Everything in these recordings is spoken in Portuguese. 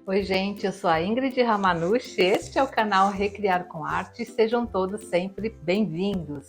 Oi, gente, eu sou a Ingrid Ramanushi, este é o canal Recriar com Arte, sejam todos sempre bem-vindos.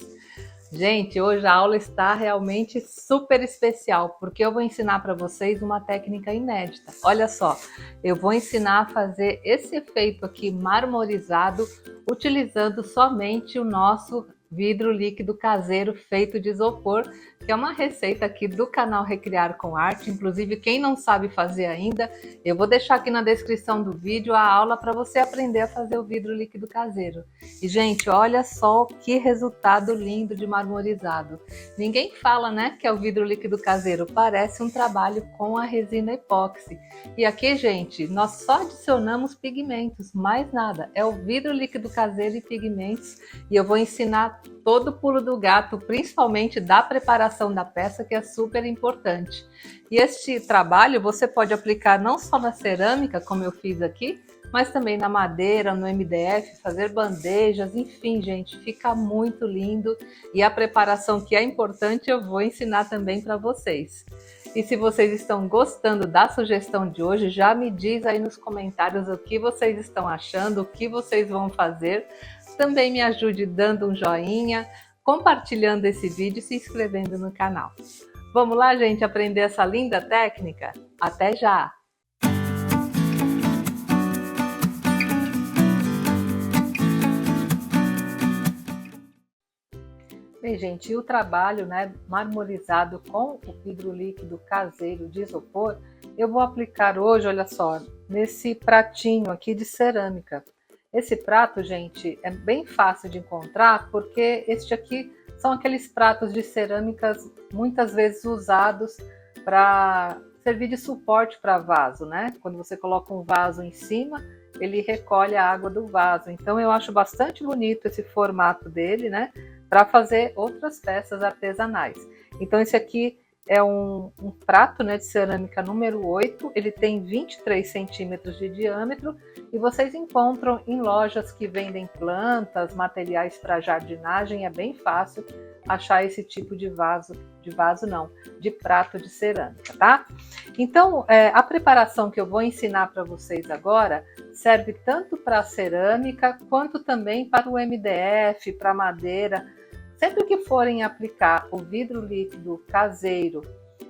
Gente, hoje a aula está realmente super especial, porque eu vou ensinar para vocês uma técnica inédita. Olha só, eu vou ensinar a fazer esse efeito aqui marmorizado, utilizando somente o nosso vidro líquido caseiro feito de isopor, que é uma receita aqui do canal Recriar com Arte. Inclusive, quem não sabe fazer ainda, eu vou deixar aqui na descrição do vídeo a aula para você aprender a fazer o vidro líquido caseiro. E, gente, olha só que resultado lindo de marmorizado. Ninguém fala, né, que é o vidro líquido caseiro, parece um trabalho com a resina epóxi. E aqui, gente, nós só adicionamos pigmentos, mais nada. É o vidro líquido caseiro e pigmentos. E eu vou ensinar todo o pulo do gato, principalmente da preparação da peça, que é super importante. E este trabalho você pode aplicar não só na cerâmica, como eu fiz aqui, mas também na madeira, no MDF, fazer bandejas, enfim, gente, fica muito lindo. E a preparação que é importante eu vou ensinar também para vocês. E se vocês estão gostando da sugestão de hoje, já me diz aí nos comentários o que vocês estão achando, o que vocês vão fazer. Também me ajude dando um joinha, compartilhando esse vídeo e se inscrevendo no canal. Vamos lá, gente, aprender essa linda técnica? Até já! Bem, gente, e o trabalho, né, marmorizado com o vidro líquido caseiro de isopor, eu vou aplicar hoje, olha só, nesse pratinho aqui de cerâmica. Esse prato, gente, é bem fácil de encontrar, porque este aqui são aqueles pratos de cerâmicas muitas vezes usados para servir de suporte para vaso, né? Quando você coloca um vaso em cima, ele recolhe a água do vaso. Então eu acho bastante bonito esse formato dele, né? Para fazer outras peças artesanais. Então esse aqui é um prato, né, de cerâmica número 8, ele tem 23 centímetros de diâmetro e vocês encontram em lojas que vendem plantas, materiais para jardinagem, é bem fácil achar esse tipo de vaso não, de prato de cerâmica, tá? Então, a preparação que eu vou ensinar para vocês agora serve tanto para a cerâmica quanto também para o MDF, para madeira. Sempre que forem aplicar o vidro líquido caseiro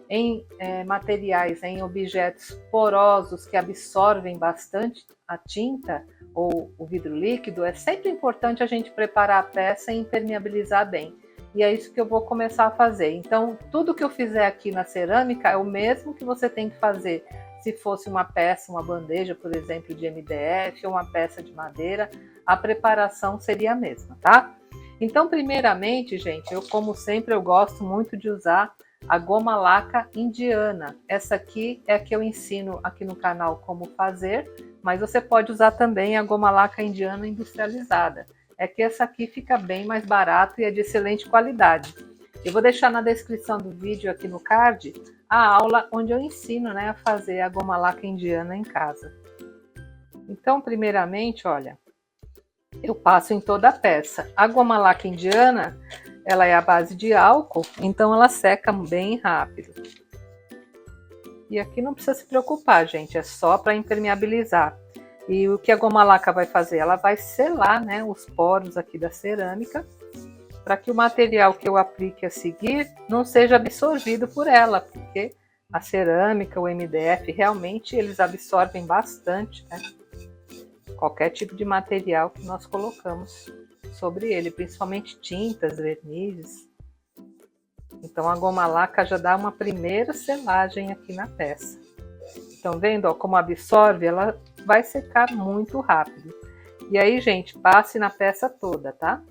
em materiais, em objetos porosos que absorvem bastante a tinta ou o vidro líquido, é sempre importante a gente preparar a peça e impermeabilizar bem. E é isso que eu vou começar a fazer. Então, tudo que eu fizer aqui na cerâmica é o mesmo que você tem que fazer se fosse uma peça, uma bandeja, por exemplo, de MDF ou uma peça de madeira, a preparação seria a mesma, tá? Então, primeiramente, gente, eu como sempre eu gosto muito de usar a goma laca indiana. Essa aqui é a que eu ensino aqui no canal como fazer, mas você pode usar também a goma laca indiana industrializada. É que essa aqui fica bem mais barato e é de excelente qualidade. Eu vou deixar na descrição do vídeo aqui no card a aula onde eu ensino, né, a fazer a goma laca indiana em casa. Então, primeiramente, olha, eu passo em toda a peça. A goma laca indiana, ela é à base de álcool, então ela seca bem rápido. E aqui não precisa se preocupar, gente, é só para impermeabilizar. E o que a goma laca vai fazer? Ela vai selar, né, os poros aqui da cerâmica, para que o material que eu aplique a seguir não seja absorvido por ela, porque a cerâmica, o MDF, realmente eles absorvem bastante, né? Qualquer tipo de material que nós colocamos sobre ele, principalmente tintas, vernizes. Então a goma laca já dá uma primeira selagem aqui na peça. Estão vendo, ó, como absorve? Ela vai secar muito rápido. E aí, gente, passe na peça toda, tá?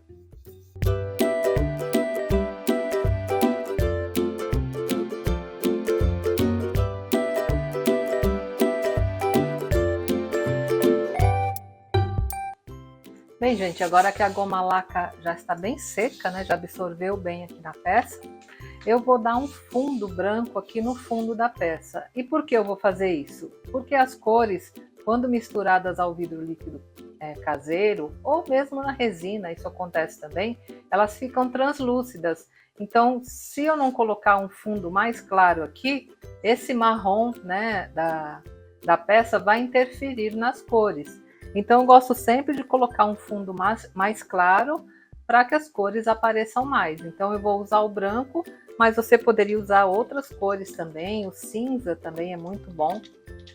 Bem, gente, agora que a goma laca já está bem seca, né, já absorveu bem aqui na peça, eu vou dar um fundo branco aqui no fundo da peça. E por que eu vou fazer isso? Porque as cores, quando misturadas ao vidro líquido caseiro, ou mesmo na resina, isso acontece também, elas ficam translúcidas. Então, se eu não colocar um fundo mais claro aqui, esse marrom, né, da peça vai interferir nas cores. Então eu gosto sempre de colocar um fundo mais claro para que as cores apareçam mais. Então eu vou usar o branco, mas você poderia usar outras cores também. O cinza também é muito bom,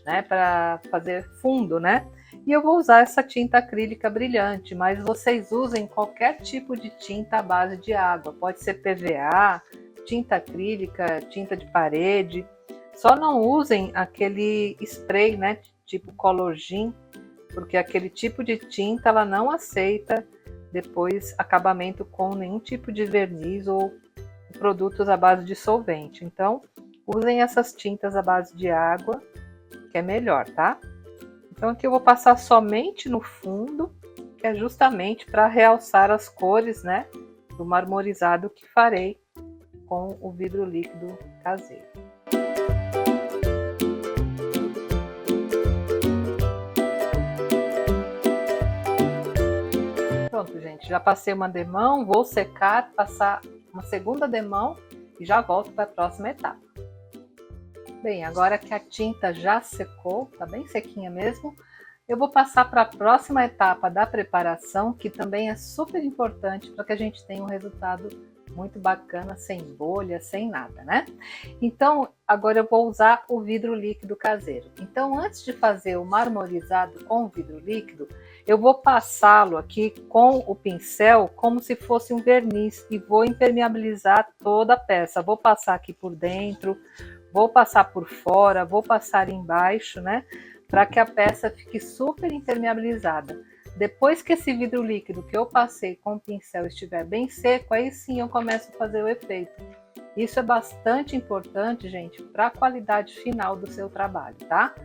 né, para fazer fundo, né? E eu vou usar essa tinta acrílica brilhante, mas vocês usem qualquer tipo de tinta à base de água. Pode ser PVA, tinta acrílica, tinta de parede. Só não usem aquele spray, né, tipo Color Gin, porque aquele tipo de tinta ela não aceita depois acabamento com nenhum tipo de verniz ou produtos à base de solvente. Então, usem essas tintas à base de água, que é melhor, tá? Então aqui eu vou passar somente no fundo, que é justamente para realçar as cores, né, do marmorizado que farei com o vidro líquido caseiro. Pronto, gente, já passei uma demão, vou secar, passar uma segunda demão e já volto para a próxima etapa. Bem, agora que a tinta já secou, tá bem sequinha mesmo, eu vou passar para a próxima etapa da preparação, que também é super importante para que a gente tenha um resultado muito bacana, sem bolha, sem nada, né? Então, agora eu vou usar o vidro líquido caseiro. Então, antes de fazer o marmorizado com o vidro líquido, eu vou passá-lo aqui com o pincel como se fosse um verniz e vou impermeabilizar toda a peça. Vou passar aqui por dentro, vou passar por fora, vou passar embaixo, né? Para que a peça fique super impermeabilizada. Depois que esse vidro líquido que eu passei com o pincel estiver bem seco, aí sim eu começo a fazer o efeito. Isso é bastante importante, gente, para a qualidade final do seu trabalho, tá?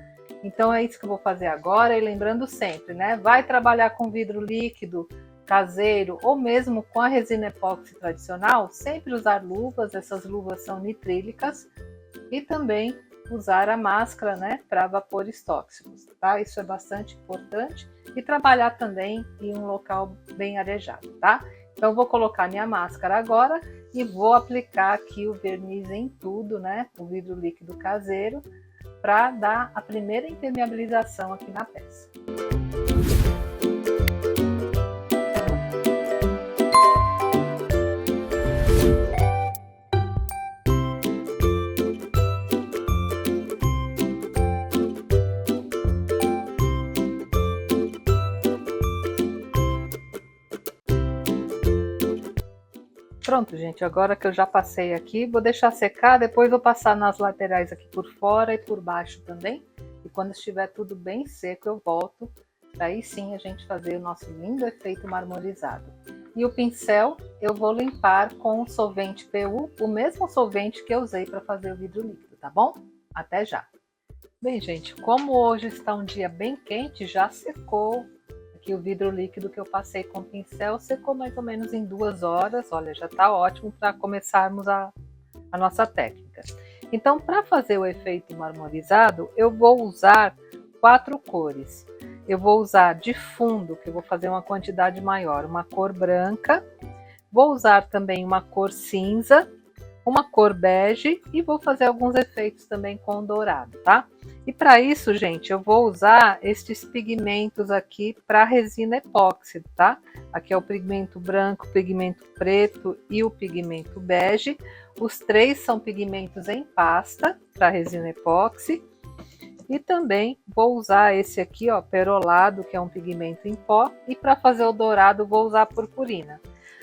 Então é isso que eu vou fazer agora, e lembrando sempre, né? Vai trabalhar com vidro líquido caseiro ou mesmo com a resina epóxi tradicional, sempre usar luvas, essas luvas são nitrílicas, e também usar a máscara, né, para vapores tóxicos, tá? Isso é bastante importante, e trabalhar também em um local bem arejado, tá? Então eu vou colocar minha máscara agora e vou aplicar aqui o verniz em tudo, né, o vidro líquido caseiro, para dar a primeira impermeabilização aqui na peça. Pronto, gente, agora que eu já passei aqui, vou deixar secar, depois vou passar nas laterais aqui por fora e por baixo também. E quando estiver tudo bem seco, eu volto, para aí sim a gente fazer o nosso lindo efeito marmorizado. E o pincel eu vou limpar com o solvente PU, o mesmo solvente que eu usei para fazer o vidro líquido, tá bom? Até já! Bem, gente, como hoje está um dia bem quente, já secou. Aqui o vidro líquido que eu passei com o pincel secou mais ou menos em 2 horas. Olha, já está ótimo para começarmos a nossa técnica. Então, para fazer o efeito marmorizado, eu vou usar 4 cores. Eu vou usar de fundo, que eu vou fazer uma quantidade maior, uma cor branca. Vou usar também uma cor cinza, uma cor bege e vou fazer alguns efeitos também com dourado, tá? E para isso, gente, eu vou usar estes pigmentos aqui para resina epóxi, tá? Aqui é o pigmento branco, o pigmento preto e o pigmento bege. Os três são pigmentos em pasta para resina epóxi. E também vou usar esse aqui, ó, perolado, que é um pigmento em pó. E para fazer o dourado, vou usar a purpurina.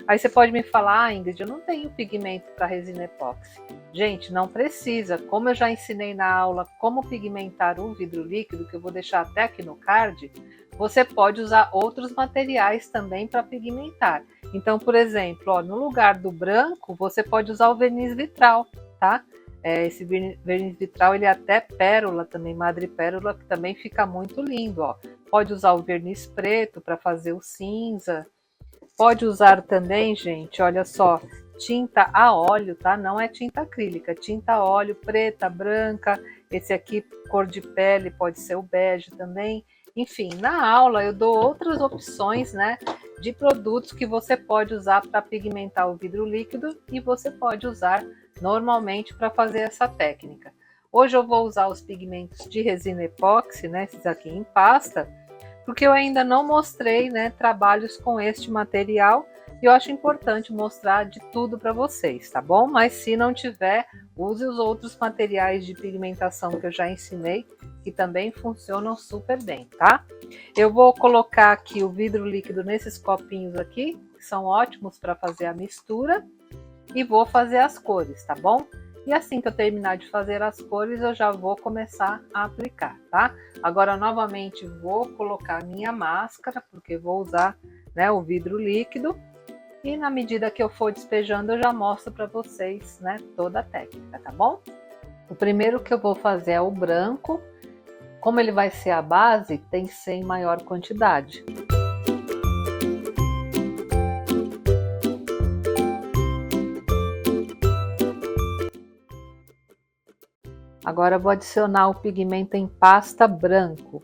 Aí você pode me falar, ah, Ingrid, eu não tenho pigmento para resina epóxi. Gente, não precisa. Como eu já ensinei na aula como pigmentar um vidro líquido, que eu vou deixar até aqui no card, você pode usar outros materiais também para pigmentar. Então, por exemplo, ó, no lugar do branco, você pode usar o verniz vitral, tá? Esse verniz vitral, ele é até pérola também, madrepérola, que também fica muito lindo, ó. Pode usar o verniz preto para fazer o cinza. Pode usar também, gente, olha só, tinta a óleo, tá? Não é tinta acrílica, tinta a óleo preta, branca, esse aqui cor de pele, pode ser o bege também. Enfim, na aula eu dou outras opções, né, de produtos que você pode usar para pigmentar o vidro líquido e você pode usar normalmente para fazer essa técnica. Hoje eu vou usar os pigmentos de resina epóxi, né, esses aqui em pasta, porque eu ainda não mostrei, né, trabalhos com este material e eu acho importante mostrar de tudo para vocês, tá bom? Mas se não tiver, use os outros materiais de pigmentação que eu já ensinei, que também funcionam super bem, tá? Eu vou colocar aqui o vidro líquido nesses copinhos aqui, que são ótimos para fazer a mistura, e vou fazer as cores, tá bom? E assim que eu terminar de fazer as cores, eu já vou começar a aplicar, tá? Agora, novamente, vou colocar a minha máscara, porque vou usar, né, o vidro líquido. E na medida que eu for despejando, eu já mostro para vocês, né, toda a técnica, tá bom? O primeiro que eu vou fazer é o branco. Como ele vai ser a base, tem que ser em maior quantidade. Agora eu vou adicionar o pigmento em pasta branco.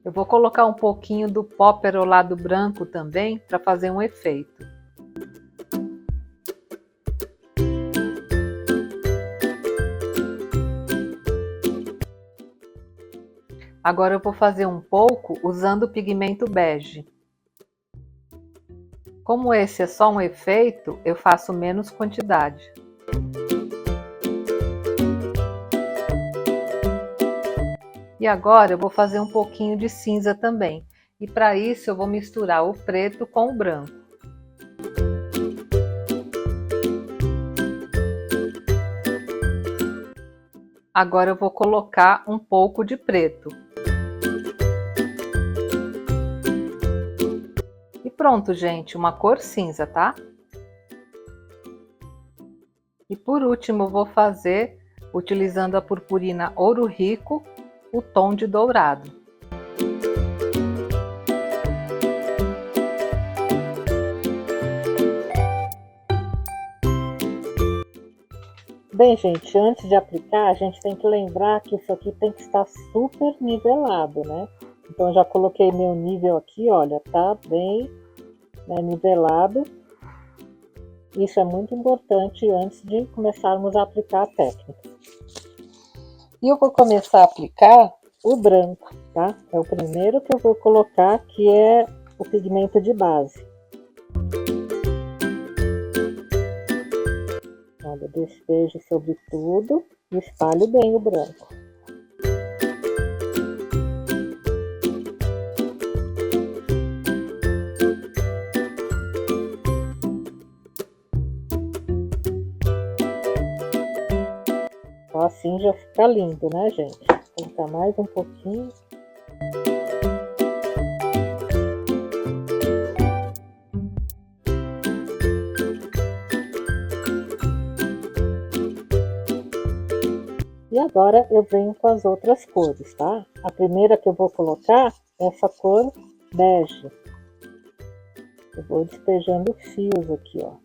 Eu vou colocar um pouquinho do pó perolado branco também, para fazer um efeito. Agora eu vou fazer um pouco usando o pigmento bege. Como esse é só um efeito, eu faço menos quantidade. E agora eu vou fazer um pouquinho de cinza também. E para isso eu vou misturar o preto com o branco. Agora eu vou colocar um pouco de preto. E pronto, gente, uma cor cinza, tá? E por último eu vou fazer, utilizando a purpurina Ouro Rico, o tom de dourado. Bem, gente, antes de aplicar, a gente tem que lembrar que isso aqui tem que estar super nivelado, né? Então, eu já coloquei meu nível aqui, olha, tá bem, né, nivelado. Isso é muito importante antes de começarmos a aplicar a técnica. E eu vou começar a aplicar o branco, tá? É o primeiro que eu vou colocar, que é o pigmento de base. Olha, despejo sobre tudo e espalho bem o branco. Assim já fica lindo, né, gente? Vou colocar mais um pouquinho. E agora eu venho com as outras cores, tá? A primeira que eu vou colocar é essa cor bege. Eu vou despejando fios aqui, ó.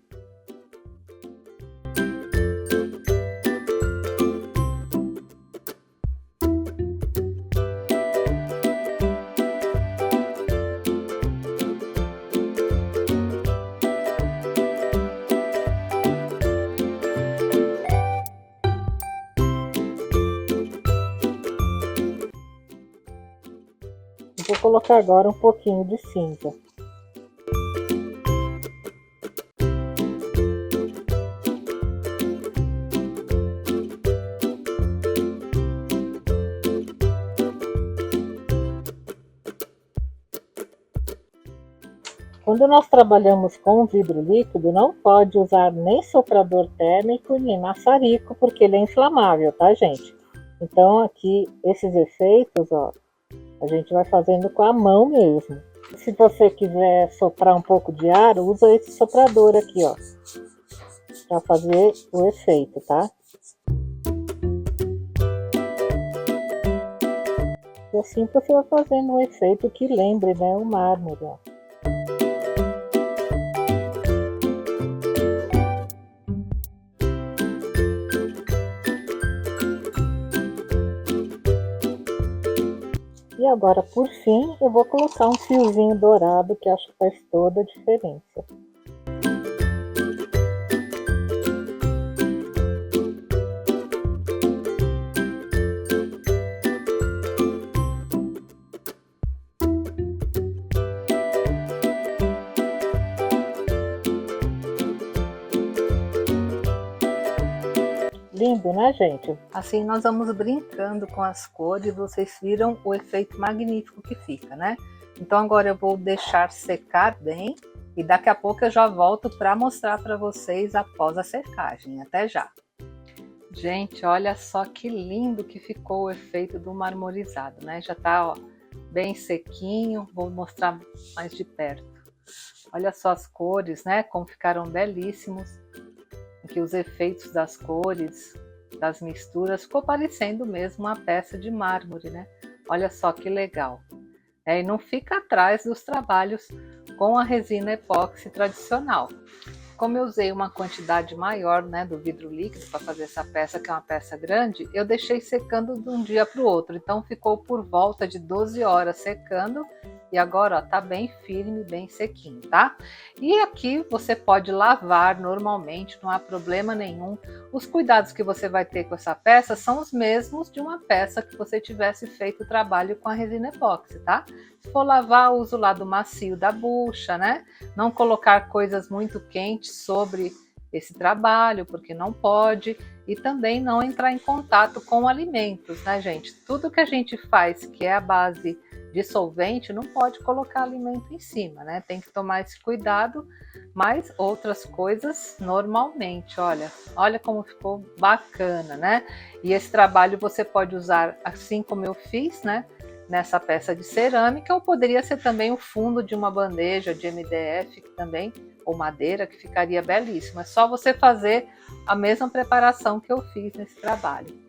Vou colocar agora um pouquinho de cinza. Quando nós trabalhamos com vidro líquido, não pode usar nem soprador térmico, nem maçarico, porque ele é inflamável, tá, gente? Então, aqui, esses efeitos, ó, a gente vai fazendo com a mão mesmo. Se você quiser soprar um pouco de ar, usa esse soprador aqui, ó, para fazer o efeito, tá? E assim você vai fazendo um efeito que lembre, né, o mármore, ó. E agora, por fim, eu vou colocar um fiozinho dourado, que acho que faz toda a diferença. Lindo, né, gente? Assim nós vamos brincando com as cores, vocês viram o efeito magnífico que fica, né? Então agora eu vou deixar secar bem e daqui a pouco eu já volto para mostrar para vocês após a secagem. Até já! Gente, olha só que lindo que ficou o efeito do marmorizado, né? Já tá, ó, bem sequinho, vou mostrar mais de perto. Olha só as cores, né? Como ficaram belíssimos. Que os efeitos das cores, das misturas, ficou parecendo mesmo uma peça de mármore, né? Olha só que legal. E não fica atrás dos trabalhos com a resina epóxi tradicional. Como eu usei uma quantidade maior, né, do vidro líquido para fazer essa peça, que é uma peça grande, eu deixei secando de um dia para o outro. Então ficou por volta de 12 horas secando. E agora, ó, tá bem firme, bem sequinho, tá? E aqui você pode lavar normalmente, não há problema nenhum. Os cuidados que você vai ter com essa peça são os mesmos de uma peça que você tivesse feito o trabalho com a resina epóxi, tá? Se for lavar, usa o lado macio da bucha, né? Não colocar coisas muito quentes sobre esse trabalho, porque não pode. E também não entrar em contato com alimentos, né, gente? Tudo que a gente faz que é a base de solvente, não pode colocar alimento em cima, né? Tem que tomar esse cuidado, mas outras coisas normalmente, olha como ficou bacana, né? E esse trabalho você pode usar assim como eu fiz, né? Nessa peça de cerâmica, ou poderia ser também o fundo de uma bandeja de MDF, que também, ou madeira, que ficaria belíssimo. É só você fazer a mesma preparação que eu fiz nesse trabalho.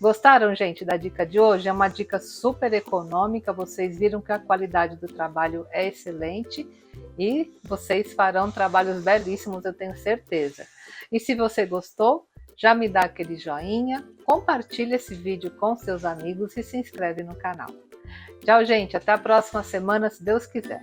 Gostaram, gente, da dica de hoje? É uma dica super econômica, vocês viram que a qualidade do trabalho é excelente e vocês farão trabalhos belíssimos, eu tenho certeza. E se você gostou, já me dá aquele joinha, compartilha esse vídeo com seus amigos e se inscreve no canal. Tchau, gente, até a próxima semana, se Deus quiser.